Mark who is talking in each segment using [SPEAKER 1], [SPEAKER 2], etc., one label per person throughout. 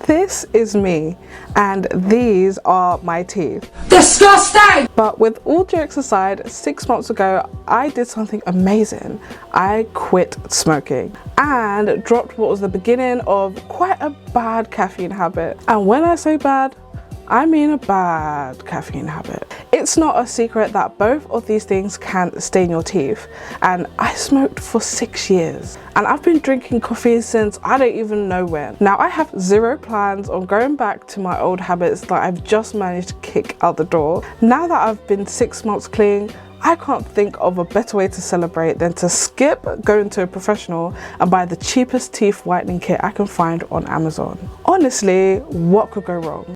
[SPEAKER 1] This is me, and these are my teeth.
[SPEAKER 2] Disgusting!
[SPEAKER 1] But with all jokes aside, 6 months ago, I did something amazing. I quit smoking and dropped what was the beginning of quite a bad caffeine habit. And when I say bad, I mean a bad caffeine habit. It's not a secret that both of these things can stain your teeth, and I smoked for 6 years and I've been drinking coffee since I don't even know when. Now I have zero plans on going back to my old habits that I've just managed to kick out the door. Now that I've been 6 months clean, I can't think of a better way to celebrate than to skip going to a professional and buy the cheapest teeth whitening kit I can find on Amazon. Honestly, what could go wrong?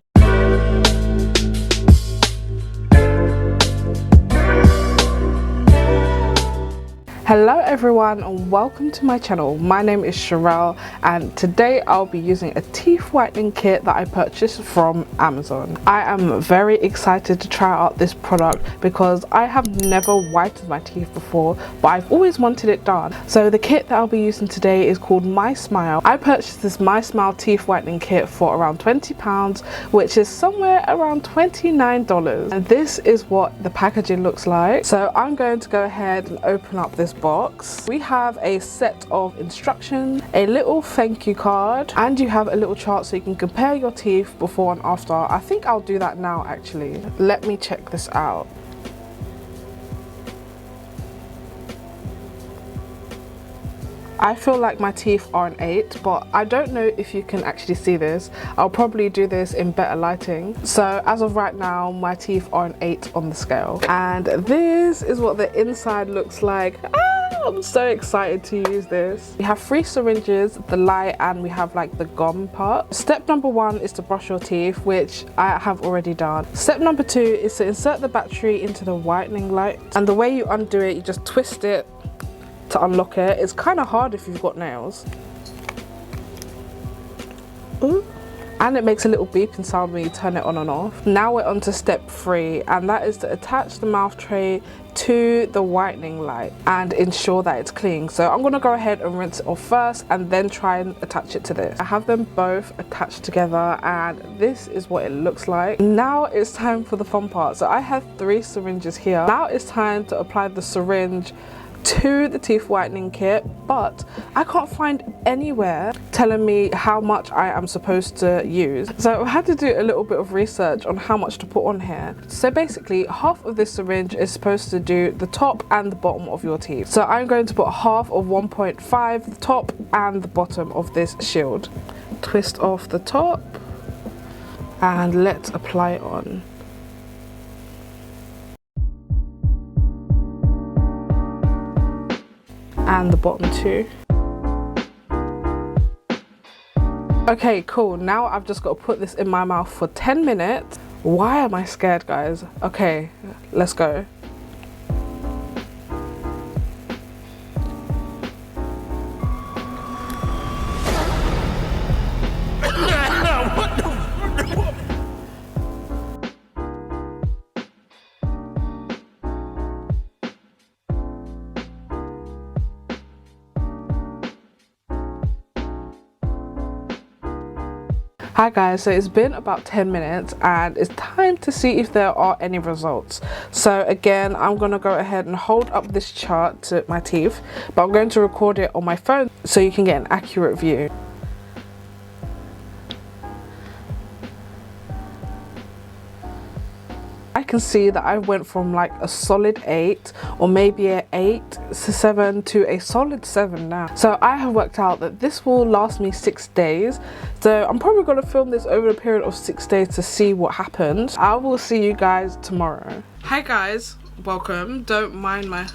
[SPEAKER 1] Hello everyone and welcome to my channel. My name is Sherelle and today I'll be using a teeth whitening kit that I purchased from Amazon. I am very excited to try out this product because I have never whitened my teeth before, but I've always wanted it done. So the kit that I'll be using today is called Mysmile. I purchased this Mysmile teeth whitening kit for around £20, which is somewhere around $29. And this is what the packaging looks like. So I'm going to go ahead and open up this box. We have a set of instructions, a little thank you card, and you have a little chart so you can compare your teeth before and after. I think I'll do that now actually. Let me check this out. I feel like my teeth are an 8, but I don't know if you can actually see this. I'll probably do this in better lighting. So as of right now, my teeth are an 8 on the scale. And this is what the inside looks like. I'm so excited to use this. We have 3 syringes, the light, and we have like the gum part. Step number 1 is to brush your teeth, which I have already done. Step number 2 is to insert the battery into the whitening light. And the way you undo it, you just twist it to unlock it. It's kind of hard if you've got nails. Ooh. And it makes a little beeping sound when you turn it on and off. Now we're on to step 3, and that is to attach the mouth tray to the whitening light and ensure that it's clean. So I'm going to go ahead and rinse it off first and then try and attach it to this. I have them both attached together and this is what it looks like. Now it's time for the fun part. So I have 3 syringes here. Now it's time to apply the syringe to the teeth whitening kit, but I can't find anywhere telling me how much I am supposed to use. So I had to do a little bit of research on how much to put on here. So basically half of this syringe is supposed to do the top and the bottom of your teeth. So I'm going to put half of 1.5, the top and the bottom of this shield. Twist off the top and let's apply it on. And the bottom too. Okay, cool. Now I've just got to put this in my mouth for 10 minutes. Why am I scared, guys? Okay, let's go. Hi guys, so it's been about 10 minutes and it's time to see if there are any results. So again, I'm going to go ahead and hold up this chart to my teeth, but I'm going to record it on my phone so you can get an accurate view. I can see that I went from like a solid 8 or maybe an 8 to 7 to a solid 7 now. So I have worked out that this will last me 6 days. So I'm probably going to film this over a period of 6 days to see what happens. I will see you guys tomorrow. Hi guys, welcome. Don't mind my...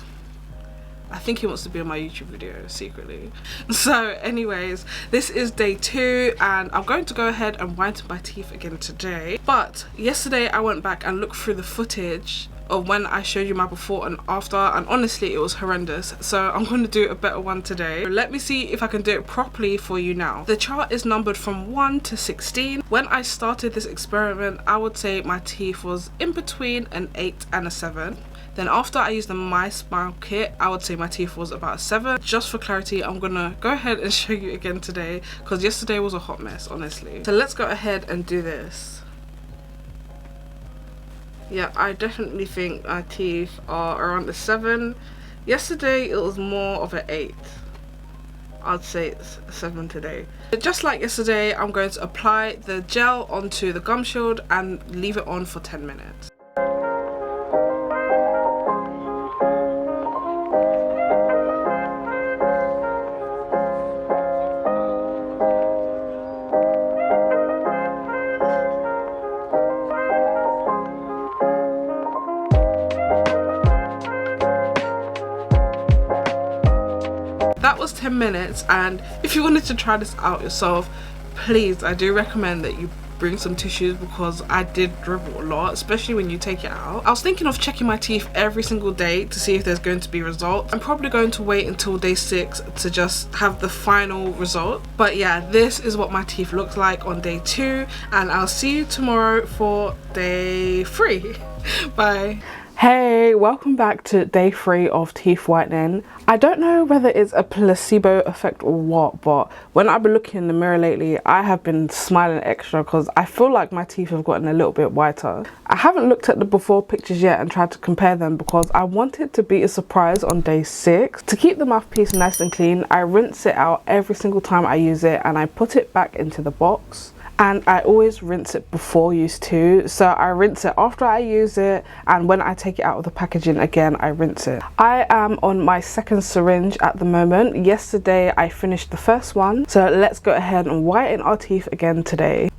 [SPEAKER 1] I think he wants to be on my YouTube video secretly. So anyways, this is day 2 and I'm going to go ahead and whiten my teeth again today. But yesterday I went back and looked through the footage of when I showed you my before and after, and honestly it was horrendous. So I'm going to do a better one today. Let me see if I can do it properly for you now. The chart is numbered from 1 to 16. When I started this experiment, I would say my teeth was in between an 8 and a 7. Then after I used the Mysmile kit, I would say my teeth was about a 7. Just for clarity, I'm gonna go ahead and show you again today because yesterday was a hot mess, honestly. So let's go ahead and do this. Yeah, I definitely think my teeth are around a 7. Yesterday it was more of an 8. I'd say it's a 7 today. Just like yesterday, I'm going to apply the gel onto the gum shield and leave it on for 10 minutes. That was 10 minutes, and if you wanted to try this out yourself, please, I do recommend that you bring some tissues because I did dribble a lot, especially when you take it out. I was thinking of checking my teeth every single day to see if there's going to be results. I'm probably going to wait until day 6 to just have the final result. But yeah, this is what my teeth looks like on day 2, and I'll see you tomorrow for day 3. Bye. Hey, welcome back to day 3 of teeth whitening. I don't know whether it's a placebo effect or what, but when I've been looking in the mirror lately, I have been smiling extra because I feel like my teeth have gotten a little bit whiter. I haven't looked at the before pictures yet and tried to compare them because I want it to be a surprise on day 6. To keep the mouthpiece nice and clean, I rinse it out every single time I use it and I put it back into the box. And I always rinse it before use too, so I rinse it after I use it, and when I take it out of the packaging again, I rinse it. I am on my 2nd syringe at the moment. Yesterday I finished the first one, so let's go ahead and whiten our teeth again today.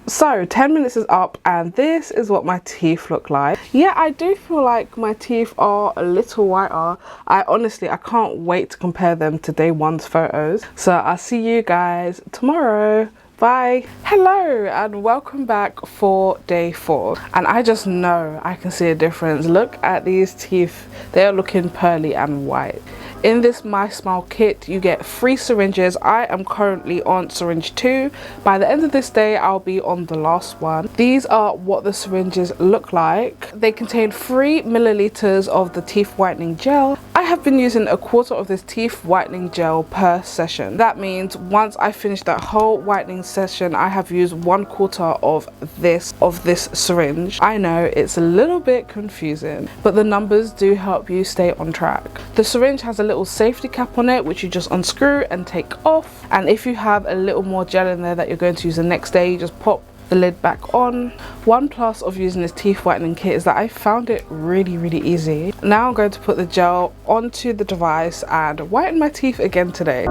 [SPEAKER 1] So 10 minutes is up and this is what my teeth look like. Yeah, I do feel like my teeth are a little whiter. I can't wait to compare them to day 1's photos. So I'll see you guys tomorrow. Bye. Hello and welcome back for day 4, and I just know I can see a difference. Look at these teeth, they are looking pearly and white. In this Mysmile kit you get 3 syringes. I am currently on syringe 2. By the end of this day I'll be on the last one. These are what the syringes look like. They contain 3 milliliters of the teeth whitening gel. I have been using 1/4 of this teeth whitening gel per session. That means once I finish that whole whitening session, I have used 1/4 of this syringe. I know it's a little bit confusing, but the numbers do help you stay on track. The syringe has a little safety cap on it which you just unscrew and take off, and if you have a little more gel in there that you're going to use the next day, you just pop the lid back on. One plus of using this teeth whitening kit is that I found it really easy. Now I'm going to put the gel onto the device and whiten my teeth again today.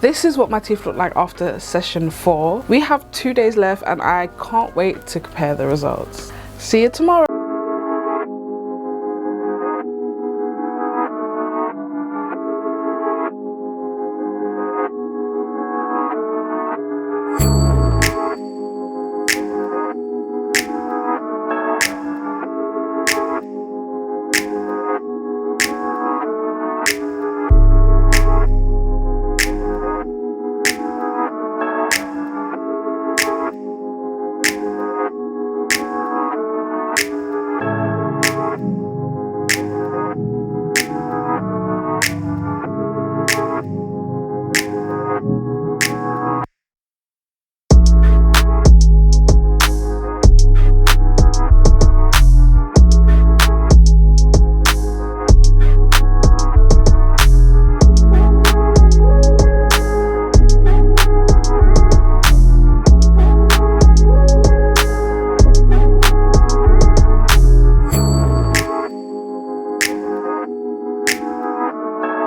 [SPEAKER 1] This is what my teeth look like after session 4. We have 2 days left and I can't wait to compare the results. See you tomorrow.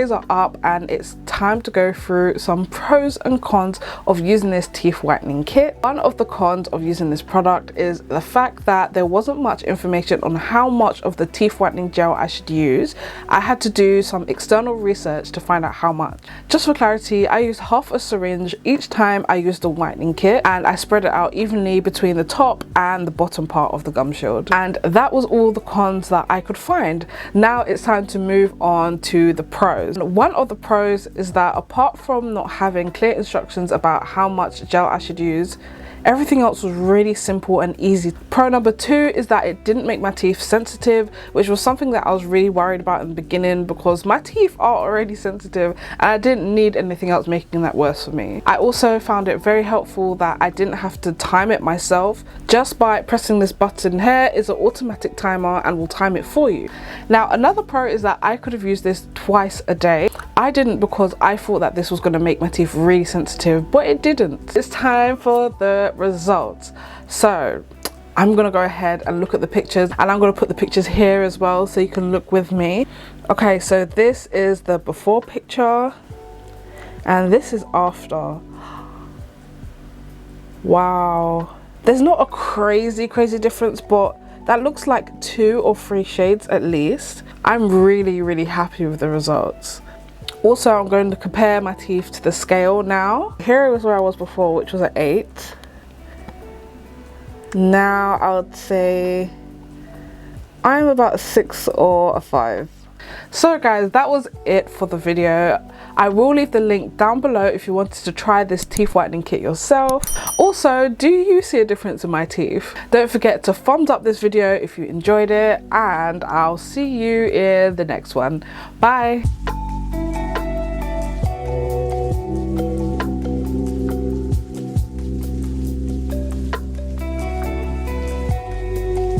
[SPEAKER 1] ears are up and it's time to go through some pros and cons of using this teeth whitening kit. One of the cons of using this product is the fact that there wasn't much information on how much of the teeth whitening gel I should use. I had to do some external research to find out how much. Just for clarity, I used half a syringe each time I used the whitening kit, and I spread it out evenly between the top and the bottom part of the gum shield. And that was all the cons that I could find. Now it's time to move on to the pros. One of the pros is that apart from not having clear instructions about how much gel I should use, everything else was really simple and easy. Pro number 2 is that it didn't make my teeth sensitive, which was something that I was really worried about in the beginning because my teeth are already sensitive and I didn't need anything else making that worse for me. I also found it very helpful that I didn't have to time it myself. Just by pressing this button here is an automatic timer and will time it for you. Now another pro is that I could have used this twice a day. I didn't because I thought that this was going to make my teeth really sensitive, but it didn't. It's time for the results. So I'm gonna go ahead and look at the pictures, and I'm gonna put the pictures here as well so you can look with me. Okay, so this is the before picture and this is after. Wow, there's not a crazy difference, but that looks like 2 or 3 shades at least. I'm really happy with the results. Also, I'm going to compare my teeth to the scale now. Here is where I was before, which was at 8. Now I would say I'm about a 6 or a 5. So guys, that was it for the video. I will leave the link down below if you wanted to try this teeth whitening kit yourself. Also, do you see a difference in my teeth? Don't forget to thumbs up this video if you enjoyed it, and I'll see you in the next one. Bye.